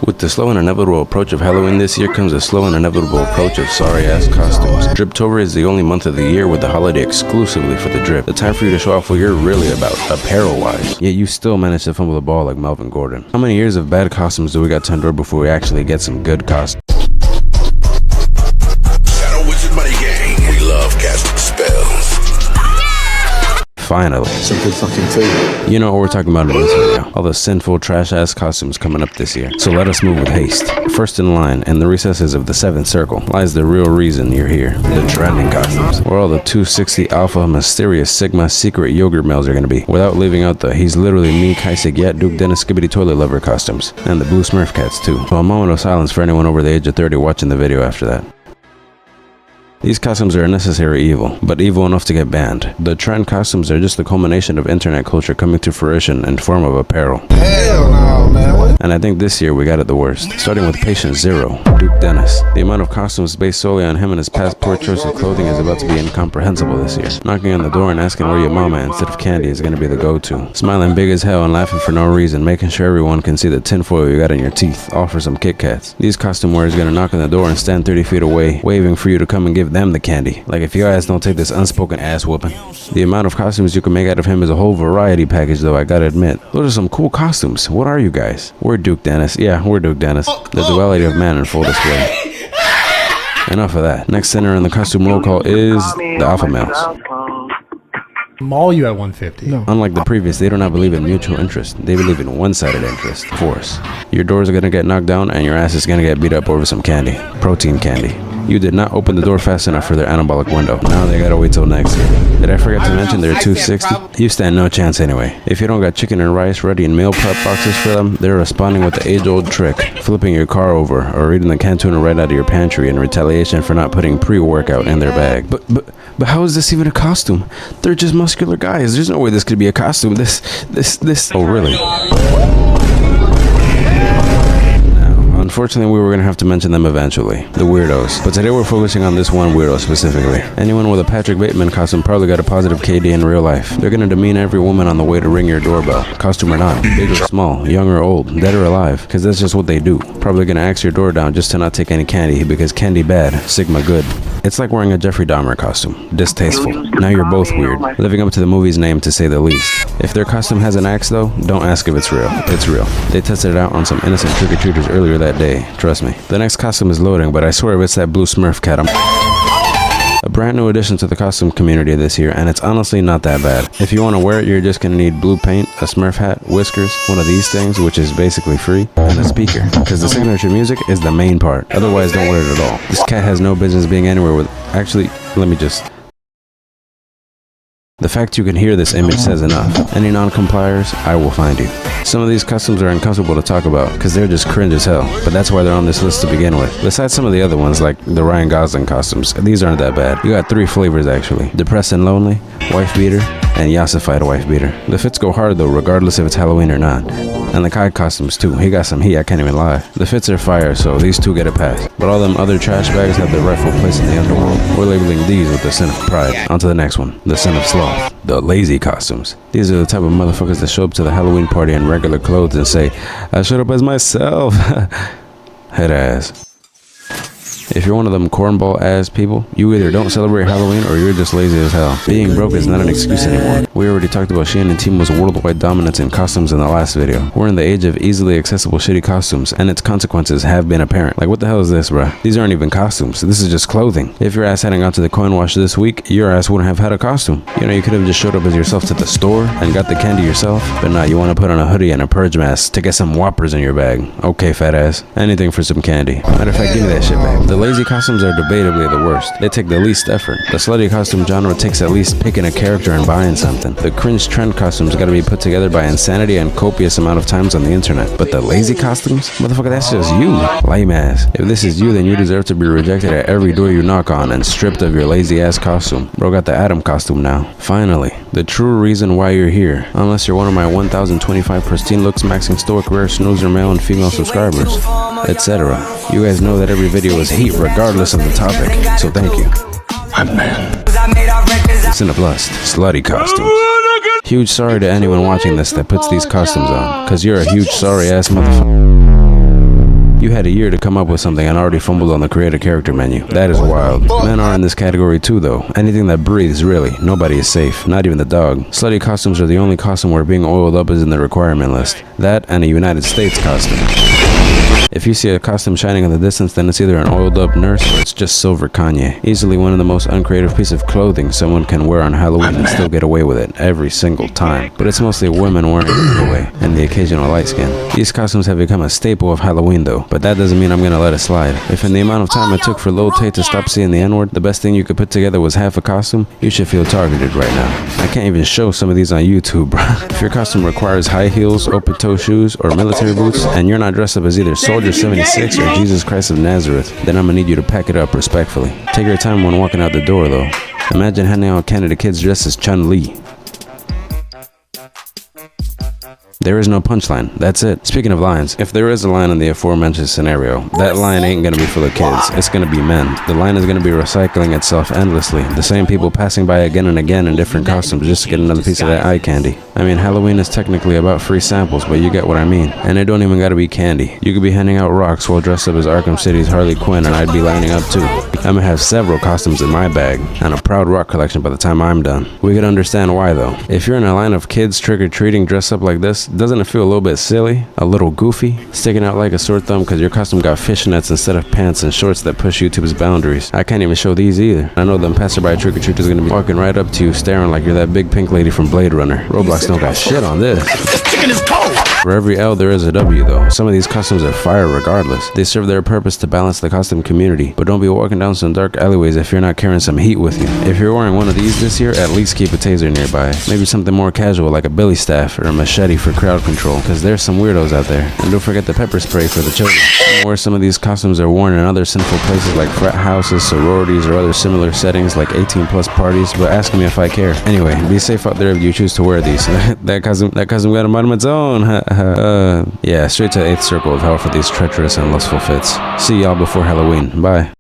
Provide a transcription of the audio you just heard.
With the slow and inevitable approach of Halloween this year comes a slow and inevitable approach of sorry-ass costumes. Driptober is the only month of the year with the holiday exclusively for the drip. The time for you to show off what you're really about, apparel-wise. Yet you still manage to fumble the ball like Melvin Gordon. How many years of bad costumes do we got to endure before we actually get some good costumes? We love casting spells. Finally. It's a good fucking thing. You know what we're talking about in this video. All the sinful, trash-ass costumes coming up this year. So let us move with haste. First in line, in the recesses of the 7th circle, lies the real reason you're here. The trending costumes. Where all the 260 alpha, mysterious, sigma, secret yogurt males are gonna be. Without leaving out the he's literally me, SomethingElseYt, Duke Dennis, Skibbity Toilet Lover costumes. And the blue Smurf cats too. So a moment of silence for anyone over the age of 30 watching the video after that. These costumes are a necessary evil, but evil enough to get banned. The trend costumes are just the culmination of internet culture coming to fruition in form of apparel. Hell no, man. What? And I think this year we got it the worst. Starting with Patient Zero, Duke Dennis. The amount of costumes based solely on him and his past poor choice of clothing is about to be incomprehensible this year. Knocking on the door and asking where your mama instead of candy is going to be the go-to. Smiling big as hell and laughing for no reason, making sure everyone can see the tinfoil you got in your teeth, all for some Kit Kats. These costume wearers going to knock on the door and stand 30 feet away, waving for you to come and give them the candy. Like if your ass don't take this unspoken ass whooping. The amount of costumes you can make out of him is a whole variety package though, I gotta admit. Those are some cool costumes. What are you guys? We're Duke Dennis. Yeah, we're Duke Dennis. The duality of man in full display. Enough of that. Next center in the costume roll call is the alpha males. Maul you at 150. No. Unlike the previous, they do not believe in mutual interest. They believe in one-sided interest. Force. Your doors are gonna get knocked down and your ass is gonna get beat up over some candy. Protein candy. You did not open the door fast enough for their anabolic window. Now they gotta wait till next year. Did I forget to mention they're 260? You stand no chance anyway. If you don't got chicken and rice ready in meal prep boxes for them, they're responding with the age-old trick, flipping your car over or reading the canned tuna right out of your pantry in retaliation for not putting pre-workout in their bag. But how is this even a costume? They're just muscular guys. There's no way this could be a costume. This. Oh, really? Unfortunately, we were going to have to mention them eventually. The weirdos. But today we're focusing on this one weirdo specifically. Anyone with a Patrick Bateman costume probably got a positive KD in real life. They're going to demean every woman on the way to ring your doorbell. Costume or not. Big or small. Young or old. Dead or alive. Because that's just what they do. Probably going to axe your door down just to not take any candy because candy bad, Sigma good. It's like wearing a Jeffrey Dahmer costume. Distasteful. Now you're both weird. Living up to the movie's name to say the least. If their costume has an axe though, don't ask if it's real. It's real. They tested it out on some innocent trick-or-treaters earlier that day. Trust me. The next costume is loading, but I swear it's that blue Smurf cat. A brand new addition to the costume community this year, and it's honestly not that bad. If you want to wear it, you're just going to need blue paint, a Smurf hat, whiskers, one of these things, which is basically free, and a speaker, because the signature music is the main part. Otherwise, don't wear it at all. This cat has no business being anywhere with... Actually, let me just... The fact you can hear this image says enough. Any non-compliers, I will find you. Some of these costumes are uncomfortable to talk about because they're just cringe as hell, but that's why they're on this list to begin with. Besides some of the other ones like the Ryan Gosling costumes, these aren't that bad. You got 3 flavors actually. Depressed and Lonely, Wife Beater, and Yassified Wife Beater. The fits go hard though regardless if it's Halloween or not. And the Kai costumes too, he got some heat, I can't even lie. The fits are fire, so these 2 get a pass. But all them other trash bags have their rightful place in the underworld. We're labeling these with the sin of pride. On to the next one, the sin of sloth. The lazy costumes. These are the type of motherfuckers that show up to the Halloween party in regular clothes and say, I showed up as myself. Head ass. If you're one of them cornball ass people, you either don't celebrate Halloween or you're just lazy as hell. Being broke is not an excuse anymore. We already talked about Shein and Temo's worldwide dominance in costumes in the last video. We're in the age of easily accessible shitty costumes, and its consequences have been apparent. Like what the hell is this, bruh? These aren't even costumes. This is just clothing. If your ass hadn't gone to the coin wash this week, your ass wouldn't have had a costume. You know, you could have just showed up as yourself to the store and got the candy yourself, but nah, you want to put on a hoodie and a purge mask to get some whoppers in your bag. Okay, fat ass. Anything for some candy. Matter of fact, give me that shit back. The lazy costumes are debatably the worst. They take the least effort. The slutty costume genre takes at least picking a character and buying something. The cringe trend costumes gotta be put together by insanity and copious amount of times on the internet. But the lazy costumes? Motherfucker, that's just you. Lame ass. If this is you, then you deserve to be rejected at every door you knock on and stripped of your lazy ass costume. Bro got the Adam costume now. Finally, the true reason why you're here. Unless you're one of my 1025 pristine looks maxing stoic rare snoozer male and female subscribers, etc. You guys know that every video is heat regardless of the topic, so thank you. I'm man. Sin of Lust, slutty costumes. Huge sorry to anyone watching this that puts these costumes on, cause you're a huge sorry ass motherfucker. You had a year to come up with something and already fumbled on the create a character menu. That is wild. Men are in this category too though. Anything that breathes, really. Nobody is safe. Not even the dog. Slutty costumes are the only costume where being oiled up is in the requirement list. That and a United States costume. If you see a costume shining in the distance, then it's either an oiled up nurse or it's just silver Kanye. Easily one of the most uncreative pieces of clothing someone can wear on Halloween and still get away with it every single time. But it's mostly women wearing it away, and the occasional light skin. These costumes have become a staple of Halloween though, but that doesn't mean I'm gonna let it slide. If in the amount of time it took for Lil Tay to stop saying the N-word, the best thing you could put together was half a costume, you should feel targeted right now. I can't even show some of these on YouTube, bro. If your costume requires high heels, open toe shoes, or military boots, and you're not dressed up as either Soldier 76 or Jesus Christ of Nazareth, then I'm gonna need you to pack it up respectfully. Take your time when walking out the door though. Imagine handing out candy to kids dressed as Chun-Li. There is no punchline. That's it. Speaking of lines, if there is a line in the aforementioned scenario, that line ain't gonna be full of kids. It's gonna be men. The line is gonna be recycling itself endlessly. The same people passing by again and again in different costumes just to get another piece of that eye candy. I mean, Halloween is technically about free samples, but you get what I mean. And it don't even gotta be candy. You could be handing out rocks while dressed up as Arkham City's Harley Quinn, and I'd be lining up too. I'm gonna have several costumes in my bag, and a proud rock collection by the time I'm done. We could understand why though. If you're in a line of kids trick-or-treating dressed up like this, doesn't it feel a little bit silly? A little goofy? Sticking out like a sore thumb because your costume got fishnets instead of pants and shorts that push YouTube's boundaries. I can't even show these either. I know them passerby trick-or-treaters are gonna be walking right up to you staring like you're that big pink lady from Blade Runner. Roblox don't got shit on this. Chicken is cold. For every L there is a W though. Some of these costumes are fire regardless. They serve their purpose to balance the costume community, but don't be walking down some dark alleyways if you're not carrying some heat with you. If you're wearing one of these this year, at least keep a taser nearby. Maybe something more casual like a billy staff or a machete for crowd control, because there's some weirdos out there. And don't forget the pepper spray for the children. Where some of these costumes are worn in other sinful places like frat houses, sororities, or other similar settings like 18+ parties, but ask me if I care. Anyway, be safe out there if you choose to wear these. that costume got a mind of its own. Yeah, straight to the 8th circle of hell for these treacherous and lustful fits. See y'all before Halloween. Bye.